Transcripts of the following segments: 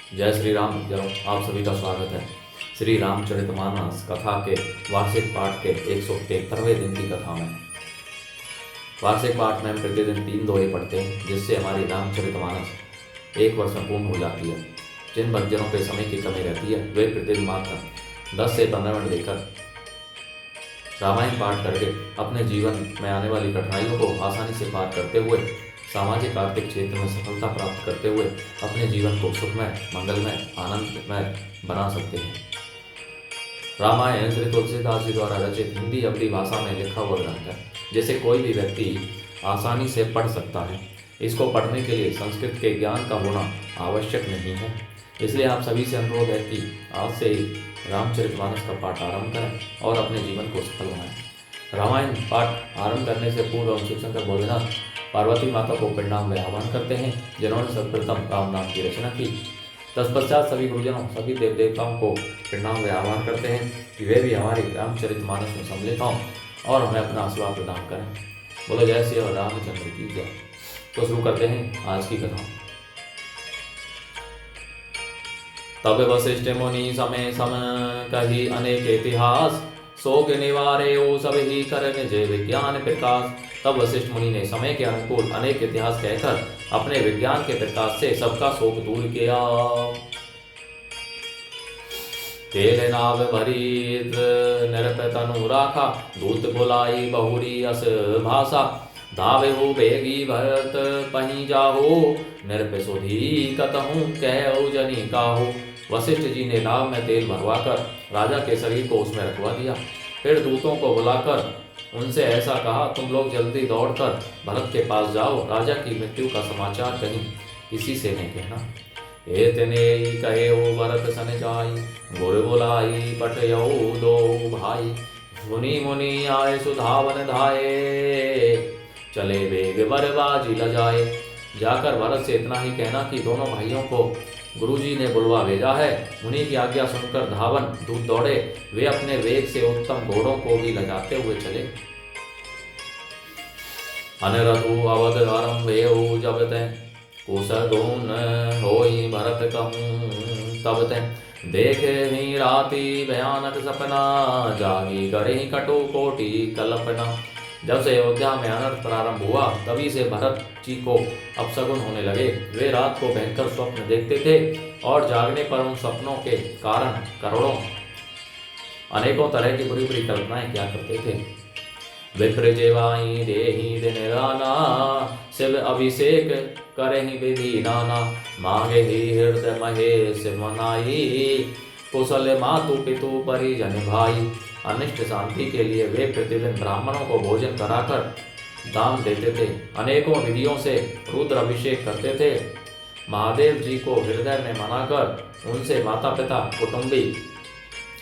जय श्री राम जय आप सभी का स्वागत है। श्री रामचरितमानस कथा के वार्षिक पाठ के 173वें दिन की कथा में। वार्षिक पाठ में हम प्रतिदिन 3 दोहे पढ़ते हैं, जिससे हमारी रामचरितमानस 1 वर्ष में पूर्ण हो जाती है। जिन भक्तजनों पे समय की कमी रहती है वे प्रतिदिन मात्र 10 से 15 मिनट देकर रामायण पाठ करके अपने जीवन में आने वाली कठिनाइयों को आसानी से पार करते हुए सामाजिक आर्थिक क्षेत्र में सफलता प्राप्त करते हुए अपने जीवन को सुखमय, मंगलमय, आनंदमय बना सकते हैं। रामायण श्री तुलसीदास जी द्वारा रचित हिंदी अवधी भाषा में लिखा हुआ ग्रंथ है, जिसे कोई भी व्यक्ति आसानी से पढ़ सकता है। इसको पढ़ने के लिए संस्कृत के ज्ञान का होना आवश्यक नहीं है। इसलिए आप सभी से अनुरोध है कि आज से ही रामचरितमानस का पाठ आरंभ करें और अपने जीवन को सफल बनाएं। रामायण पाठ आरंभ करने से पूर्व हम शिवशंकर भोलेनाथ पार्वती माता को परिणाम में आह्वान करते हैं, जिन्होंने सर्वप्रथम राम नाम की रचना की। तत्पश्चात सभी गुरुजनों, सभी देव देवताओं को परिणाम में आह्वान करते हैं कि वे भी हमारे रामचरितमानस में सम्मिलित हों और हमें अपना आशीर्वाद प्रदान करें। बोलो जय श्री रामचंद्र की जय। तो शुरू करते हैं आज की कथा। तब वशिष्ठ मुनि समय सम कही अनेक इतिहास, शोक निवारे ओ सब ही कर निज विज्ञान प्रकाश। तब वशिष्ठ मुनि ने समय के अनुकूल अनेक इतिहास कहकर अपने विज्ञान के प्रकाश से सबका शोक दूर किया। तेल नाव भरी निरपतनु राखा, दूत बुलाई बहुरी अस भाषा। धावे हो बेगी भरत पही जाहो, निरप सुधी कतहूँ कह जनी काहो। वशिष्ठ जी ने नाव में तेल भरवाकर राजा के शरीर को उसमें रखवा दिया। फिर दूतों को बुलाकर उनसे ऐसा कहा, तुम लोग जल्दी दौड़कर भरत के पास जाओ, राजा की मृत्यु का समाचार कहीं किसी से नहीं कहना। इतने कहे ओ भरत सन जाई, गुर बुलाई पटयो दो भाई। मुनि मुनि आए सुधावन धाये, चले वेग बरबाजी लजाए। जाकर भरत से इतना ही कहना कि दोनों भाइयों को गुरुजी ने बुलवा भेजा है। मुनि की आज्ञा सुनकर धावन दूत दौड़े। वे अपने वेग से उत्तम घोड़ों को भी लजाते हुए चले। अनरथु अवध आरंभे हो जब तय, कुशगुन होई भरत कहूँ तब तय। देखे ही राति भयानक सपना, जागी करे कटु कोटि कल्पना। जब से अयोध्या में अनर्थ प्रारंभ हुआ तभी से भरत जी को अपशगुन होने लगे। वे रात को भयंकर स्वप्न देखते थे और जागने पर उन स्वप्नों के कारण करोड़ों अनेकों तरह की बुरी बुरी कल्पनाएं किया करते थे। विप्र जेवाई देहि दिन राना, शिव अभिषेक करहि विधि नाना। मांगे ही हृदय महेश मनाई, कुशल मातु पितु परिजन भाई। अनिष्ट शांति के लिए वे प्रतिदिन ब्राह्मणों को भोजन कराकर दान देते थे। अनेकों विधियों से रुद्र अभिषेक करते थे। महादेव जी को हृदय में मनाकर उनसे माता पिता, कुटुंबी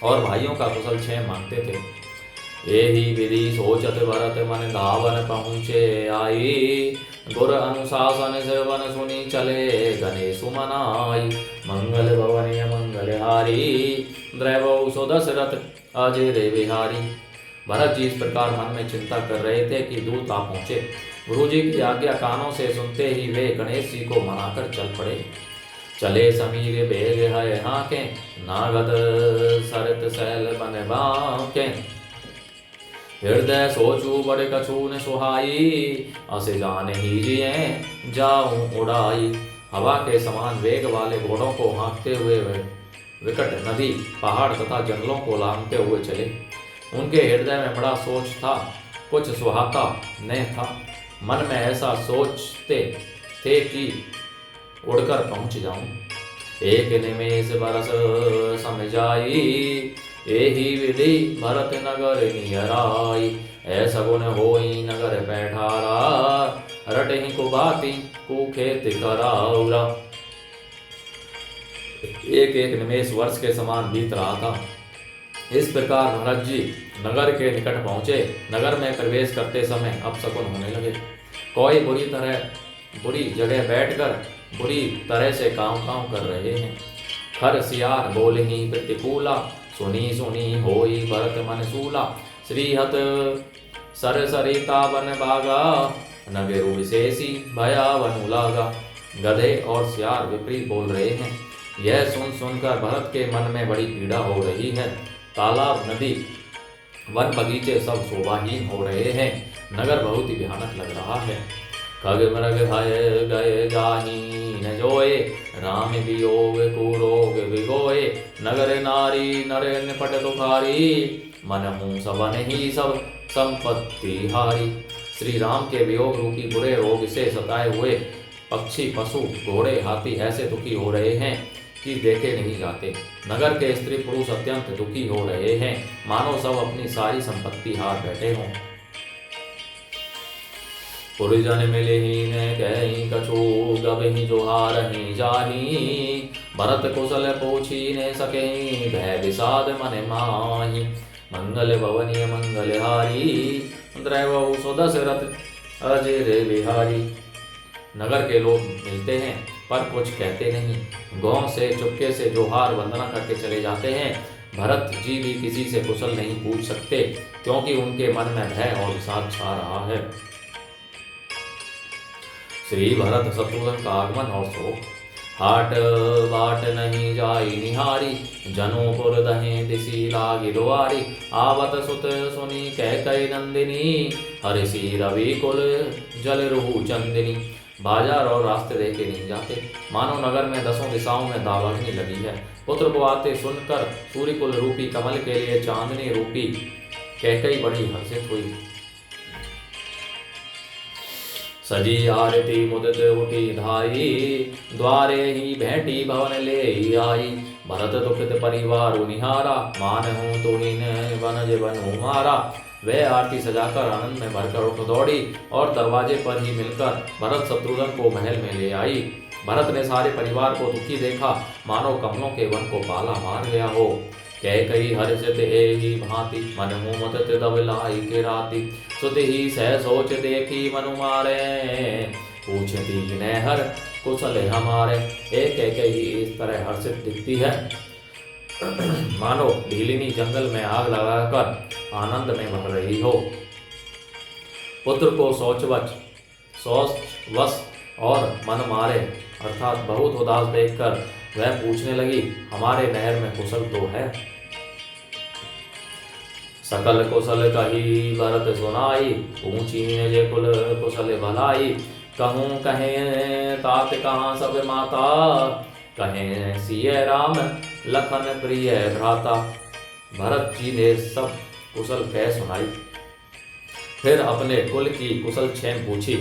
और भाइयों का कुशल क्षेम मांगते थे। यही विधि सोचत भरत मन धावन पहुँचे आई। गुर अनुशासन सेवन सुनी चले गणेशु मनाई। मंगल भवन मंगल हारी, द्रैवौ सो दशरथ अजय रे बिहारी। भरत जी इस प्रकार मन में चिंता कर रहे थे कि दूत आ पहुंचे। गुरु जी की आज्ञा कानों से सुनते ही वे गणेश जी को मनाकर चल पड़े। चले समीर बेग है हाके, नागद सरत सैल बन बाके। हृदय सोचू बड़े कछु न सुहाई, असे जान ही जिए जाऊं उड़ाई। हवा के समान वेग वाले घोड़ों को हाँकते हुए विकट नदी, पहाड़ तथा जंगलों को लांघते हुए चले। उनके हृदय में बड़ा सोच था, कुछ सुहाता न था। मन में ऐसा सोचते थे कि उड़कर पहुंच जाऊं। एक निमेष बरस समझाई, एही विधि भरत नगर नियराई। ऐसा गुण होई नगर बैठारा, रटहि कुबाती कुखेत कराउरा। एक एक निमेष वर्ष के समान बीत रहा था। इस प्रकार भरत जी नगर के निकट पहुंचे। नगर में प्रवेश करते समय अपशकुन होने लगे। कोई बुरी जगह बैठकर बुरी तरह से काम कर रहे हैं। खर सियार बोलहि प्रतिकूला, सुनी सुनी होई भरत मन सूला। श्रीहत सर सरिता वन बागा, नगरु विशेषी भया वनु लागा। गधे और सियार विपरीत बोल रहे हैं। यह सुन सुनकर भरत के मन में बड़ी पीड़ा हो रही है। तालाब, नदी, वन, बगीचे सब शोभाहीन हो रहे हैं। नगर बहुत ही भयानक लग रहा है। खग मृग हय गए जाहि न जोए, राम वियोग कुरोग विगोए। नगर नारी नर निपट दुखारी, मनहु सबन ही सब संपत्ति हारी। श्री राम के वियोग रूपी बुरे रोग से सताए हुए पक्षी, पशु, घोड़े, हाथी ऐसे दुखी हो रहे हैं कि देखे नहीं जाते। नगर के स्त्री पुरुष अत्यंत दुखी हो रहे हैं, मानो सब अपनी सारी संपत्ति हार बैठे हों। पुरजन मिलहीन कहीं कछु, गबहि जोहारहि जाहि। भरत कुशल पूछी न सके, भय विषाद मन माहि। मंगल भवनीय मंगलहारी, दैवहु सुदशरथ अजय बिहारी। नगर के लोग मिलते हैं पर कुछ कहते नहीं, गांव से चुपके से जोहार वंदना करके चले जाते हैं। भरत जी भी किसी से कुशल नहीं पूछ सकते, क्योंकि उनके मन में भय और विषाद छा रहा है। श्री भरत शत्रुघ्न का आगमन और शोक। हाट बाट नहीं जाई निहारी, जनोपुर दहे दिसी लागी दुआरी। आवत सुत सुनी कह नंदिनी, हरिषि रवि कुल जल रुहु चंदिनी। बाजार और रास्ते देखे नहीं जाते, मानो नगर में दसों दिशाओं में दावनी लगी है। पुत्र को आते सुनकर सूर्यकुल रूपी कमल के लिए चांदनी रूपी कैकई बड़ी हर्षित हुई। सजी आरती मुदित उठी धाई, द्वारे ही भेंटी भवन ले आई। भरत दुखित परिवार निहारा, मानहु तुहिन वनज बनु मारा। वह आरती सजाकर आनंद में भरकर उठ दौड़ी और दरवाजे पर ही मिलकर भरत शत्रुघ्न को महल में ले आई। भरत ने सारे परिवार को दुखी देखा, मानो कमलों के वन को पाला मार गया हो। कैकई हर्षित एहि भांति, मनहु मुदित दबलाई के राति। सुत ही सह सोच देखी मनु मारे, पूछती नहर कुशल हमारे। एक कैकई इस तरह हर्षित दिखती है मानो ढीलिनी जंगल में आग लगाकर आनंद में भर रही हो। पुत्र को शौचवश और मन मारे अर्थात बहुत उदास देखकर वह पूछने लगी, हमारे नहर में कुशल तो है? सकल कुशल कही भरत सुनाई, ऊंची जे कुल कुशल भलाई। कहूँ कहें तात कहाँ सब माता, कहें सिय राम लखन प्रिय भ्राता। भरत जी ने सब कुशल कह सुनाई, फिर अपने कुल की कुशल क्षेम पूछी।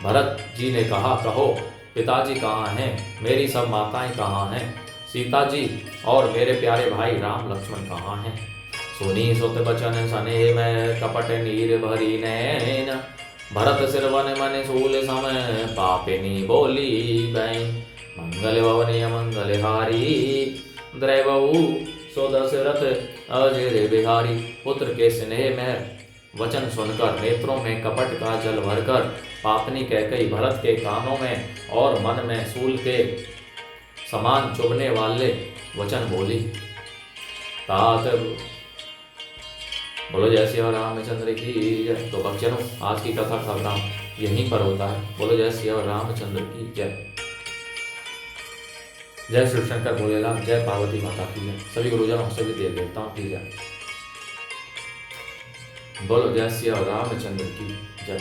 भरत जी ने कहा, कहो पिताजी कहाँ हैं, मेरी सब माताएं कहाँ हैं, सीता जी और मेरे प्यारे भाई राम लक्ष्मण कहाँ हैं। सुनी सुत बचन सने में कपट नीर भरी नैन, भरत सिर वन मन सूल समय पापिनी बोली बैन। मंगल भवनीय मंगलहारी, दैवहु सुदशरथ अजय बिहारी। पुत्र के स्नेह में वचन सुनकर नेत्रों में कपट का जल भरकर पापनी कैकई भरत के कानों में और मन में सूल के समान चुभने वाले वचन बोली। तात बोलो जय श्री रामचंद्र की जय। तो भक्तजनों, आज की कथा का विराम यहीं पर होता है। बोलो जय श्री रामचंद्र की जय। जय श्री शंकर भोलेनाथ, जय पार्वती माता की जय। सभी गुरुजनों, सभी देव देवताओं की जय। बोलो जय श्री रामचंद्र की जय।